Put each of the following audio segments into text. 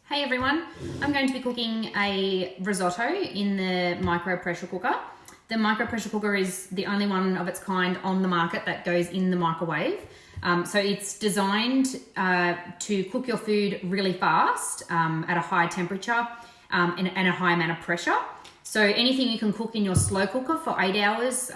Hey everyone, I'm going to be cooking a risotto in the micro pressure cooker. The micro pressure cooker is the only one of its kind on the market that goes in the microwave. So it's designed to cook your food really fast at a high temperature and a high amount of pressure. So anything you can cook in your slow cooker for 8 hours.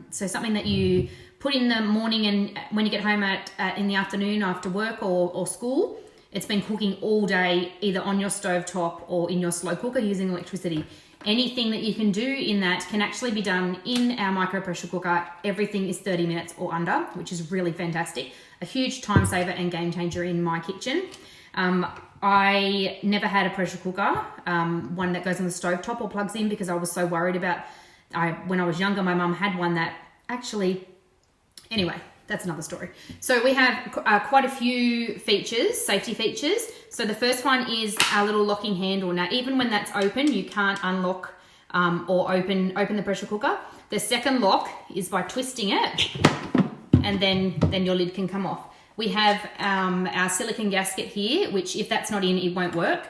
So something that you put in the morning and when you get home in the afternoon after work or school. It's been cooking all day, either on your stovetop or in your slow cooker using electricity. Anything that you can do in that can actually be done in our micro pressure cooker. Everything is 30 minutes or under, which is really fantastic. A huge time saver and game changer in my kitchen. I never had a pressure cooker, one that goes on the stovetop or plugs in, because I was so worried about, when I was younger, my mum had one that actually, anyway, that's another story. So we have quite a few features, safety features. So the first one is our little locking handle. Now, even when that's open, you can't unlock or open the pressure cooker. The second lock is by twisting it, and then your lid can come off. We have our silicone gasket here, which if that's not in, it won't work.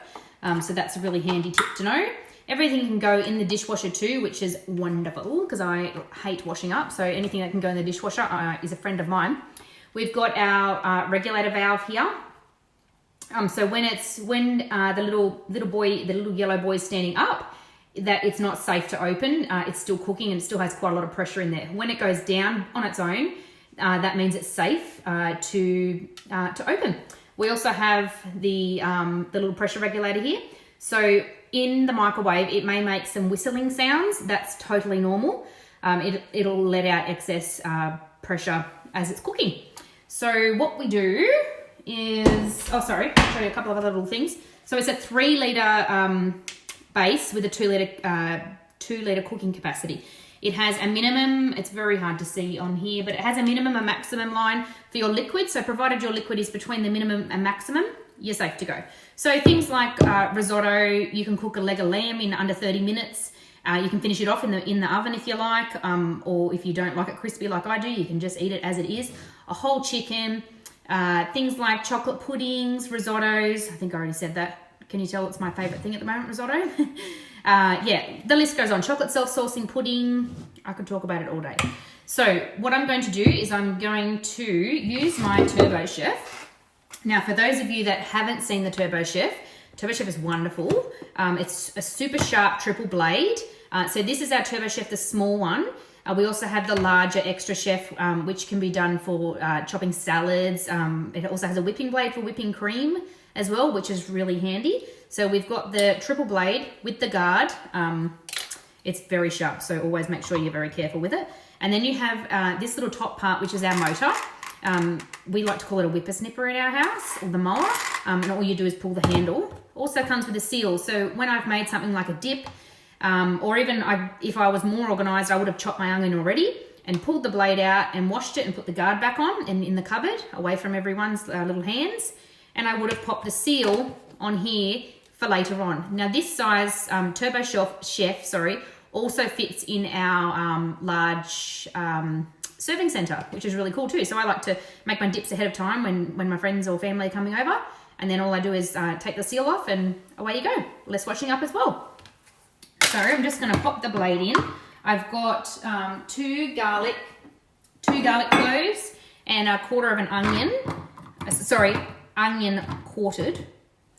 So that's a really handy tip to know. Everything can go in the dishwasher too, which is wonderful because I hate washing up. So anything that can go in the dishwasher is a friend of mine. We've got our regulator valve here. So when the little yellow boy is standing up, that it's not safe to open. It's still cooking and it still has quite a lot of pressure in there. When it goes down on its own, that means it's safe to open. We also have the little pressure regulator here. So in the microwave, it may make some whistling sounds. That's totally normal. It'll let out excess pressure as it's cooking. So what we do is, I'll show you a couple of other little things. So it's a 3 litre base with a 2 litre cooking capacity. It has a minimum, it's very hard to see on here, but it has a minimum and maximum line for your liquid. So provided your liquid is between the minimum and maximum, you're safe to go. So things like risotto, you can cook a leg of lamb in under 30 minutes. You can finish it off in the oven if you like, or if you don't like it crispy like I do, you can just eat it as it is. A whole chicken, things like chocolate puddings, risottos. I think I already said that. Can you tell it's my favourite thing at the moment, risotto? Yeah, the list goes on. Chocolate self-saucing pudding. I could talk about it all day. So what I'm going to do is I'm going to use my Turbo Chef. Now, for those of you that haven't seen the Turbo Chef is wonderful. It's a super sharp triple blade. So this is our Turbo Chef, the small one. We also have the larger Extra Chef, which can be done for chopping salads. It also has a whipping blade for whipping cream as well, which is really handy. So we've got the triple blade with the guard. It's very sharp, so always make sure you're very careful with it. And then you have this little top part, which is our motor. We like to call it a whippersnipper in our house, or the mower, and all you do is pull the handle. Also comes with a seal, so when I've made something like a dip, or even if I was more organised, I would have chopped my onion already and pulled the blade out and washed it and put the guard back on and in the cupboard, away from everyone's little hands, and I would have popped a seal on here for later on. Now this size Turbo Chef, also fits in our large serving centre, which is really cool too. So I like to make my dips ahead of time when my friends or family are coming over, and then all I do is take the seal off and away you go. Less washing up as well. So I'm just going to pop the blade in. I've got 2 garlic cloves and a quarter of an onion. Onion quartered.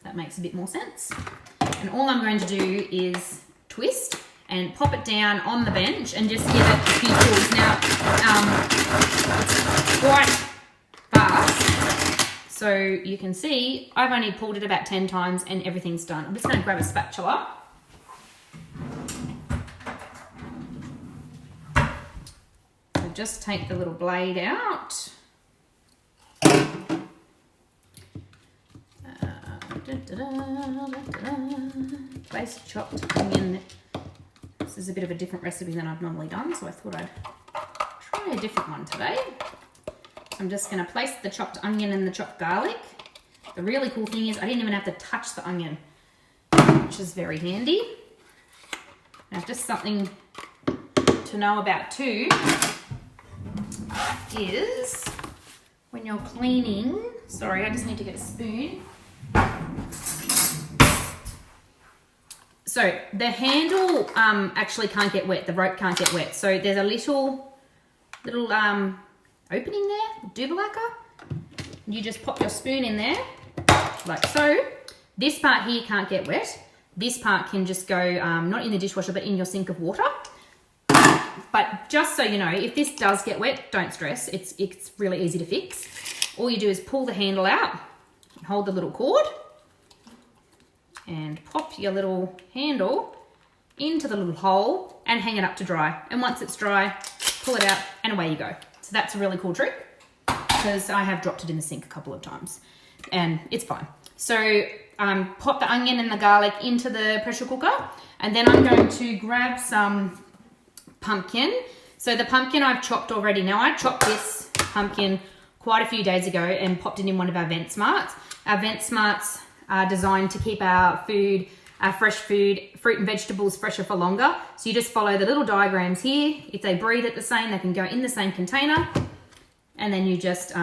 That makes a bit more sense. And all I'm going to do is twist and pop it down on the bench and just give it a few pulls. Now, it's quite fast, so you can see I've only pulled it about 10 times and everything's done. I'm just going to grab a spatula. So just take the little blade out. Place chopped onion. This is a bit of a different recipe than I've normally done, so I thought I'd try a different one today. I'm just going to place the chopped onion and the chopped garlic. The really cool thing is I didn't even have to touch the onion, which is very handy. Now, just something to know about too is when you're cleaning, sorry, I just need to get a spoon. So the handle actually can't get wet. The rope can't get wet. So there's a little opening there, doobalacca. You just pop your spoon in there, like so. This part here can't get wet. This part can just go, not in the dishwasher, but in your sink of water. But just so you know, if this does get wet, don't stress. It's really easy to fix. All you do is pull the handle out, hold the little cord, and pop your little handle into the little hole and hang it up to dry. And once it's dry, pull it out and away you go. So that's a really cool trick because I have dropped it in the sink a couple of times and it's fine. So pop the onion and the garlic into the pressure cooker, and then I'm going to grab some pumpkin. So the pumpkin I've chopped already. Now I chopped this pumpkin quite a few days ago and popped it in one of our Vent Smarts. Our Vent Smarts are designed to keep our food, our fresh food, fruit and vegetables fresher for longer. So you just follow the little diagrams here. If they breathe at the same, they can go in the same container. And then you just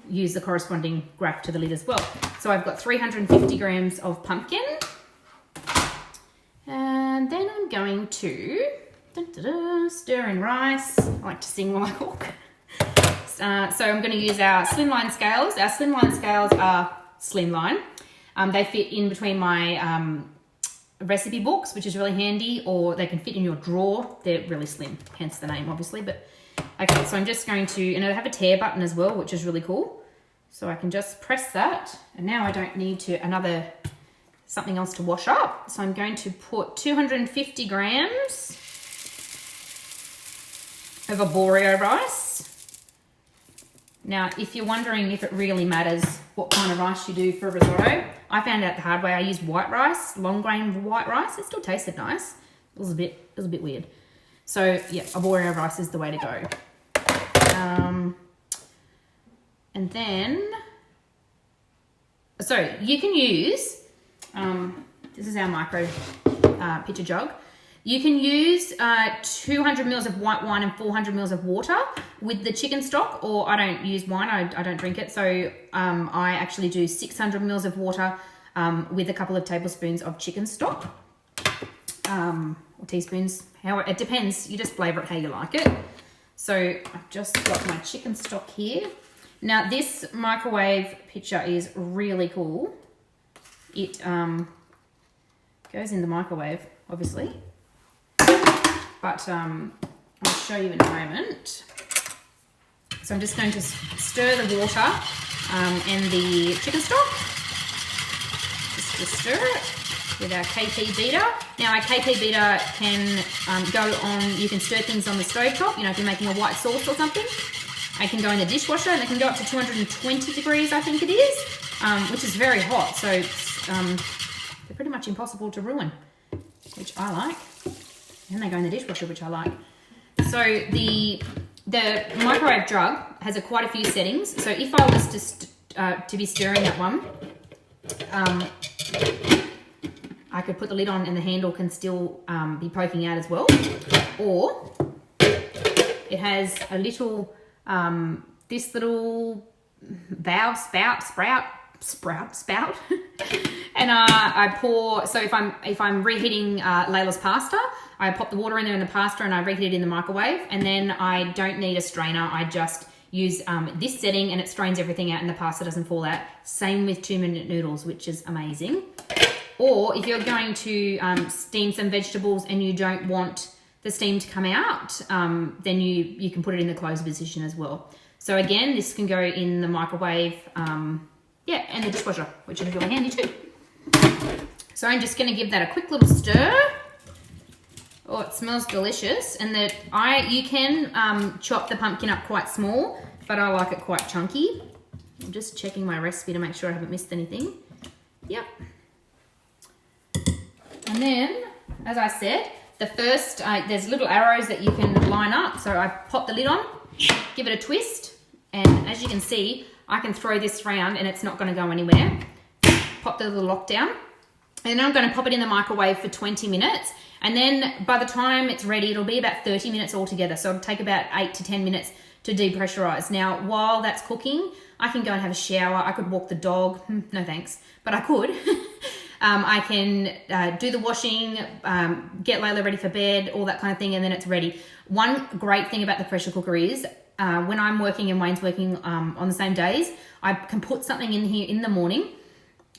use the corresponding graph to the lid as well. So I've got 350 grams of pumpkin. And then I'm going to stir in rice. I like to sing while I cook. So I'm going to use our slimline scales. Our slimline scales are slimline. They fit in between my recipe books, which is really handy, or they can fit in your drawer. They're really slim, hence the name, obviously. But okay, so I'm just going to, and they have a tear button as well, which is really cool. So I can just press that, and now I don't need something else to wash up. So I'm going to put 250 grams of arborio rice. Now, if you're wondering if it really matters what kind of rice you do for a risotto, I found out the hard way. I used white rice, long grain white rice. It still tasted nice. It was a bit weird. So yeah, arborio rice is the way to go. And then, so you can use, this is our micro pitcher jug. You can use 200 mils of white wine and 400 mils of water with the chicken stock, or I don't use wine, I don't drink it. So I actually do 600 mils of water with a couple of tablespoons of chicken stock, or teaspoons, it depends, you just flavour it how you like it. So I've just got my chicken stock here. Now this microwave pitcher is really cool. It goes in the microwave, obviously. But I'll show you in a moment. So I'm just going to stir the water and the chicken stock. Just to stir it with our KP beater. Now our KP beater can go on, you can stir things on the stovetop, you know, if you're making a white sauce or something. It can go in the dishwasher, and it can go up to 220 degrees, I think it is, which is very hot. So it's, they're pretty much impossible to ruin, which I like. And they go in the dishwasher, which I like. So the microwave jug has quite a few settings. So if I was to be stirring that one, I could put the lid on and the handle can still be poking out as well. Or it has a little, this little valve spout. And I pour, so if I'm reheating Layla's pasta, I pop the water in there in the pasta and I reheat it in the microwave, and then I don't need a strainer. I just use this setting and it strains everything out and the pasta doesn't fall out. Same with 2-minute noodles, which is amazing. Or if you're going to steam some vegetables and you don't want the steam to come out, then you can put it in the closed position as well. So again, this can go in the microwave, and the dishwasher, which is really handy too. So I'm just going to give that a quick little stir. Oh, it smells delicious. And you can chop the pumpkin up quite small, but I like it quite chunky. I'm just checking my recipe to make sure I haven't missed anything. Yep. And then, as I said, the first, there's little arrows that you can line up. So I pop the lid on, give it a twist, and as you can see, I can throw this around and it's not going to go anywhere. Pop the little lock down. And then I'm going to pop it in the microwave for 20 minutes. And then by the time it's ready, it'll be about 30 minutes altogether. So it'll take about 8 to 10 minutes to depressurize. Now, while that's cooking, I can go and have a shower. I could walk the dog. No thanks, but I could. I can do the washing, get Layla ready for bed, all that kind of thing, and then it's ready. One great thing about the pressure cooker is when I'm working and Wayne's working on the same days, I can put something in here in the morning,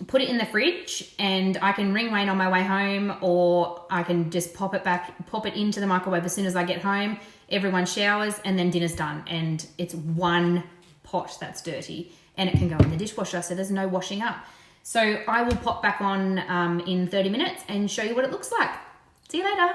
put it in the fridge, and I can ring Wayne on my way home, or I can just pop it into the microwave as soon as I get home. Everyone showers and then dinner's done, and it's one pot that's dirty, and it can go in the dishwasher, so there's no washing up. So I will pop back on in 30 minutes and show you what it looks like. See you later.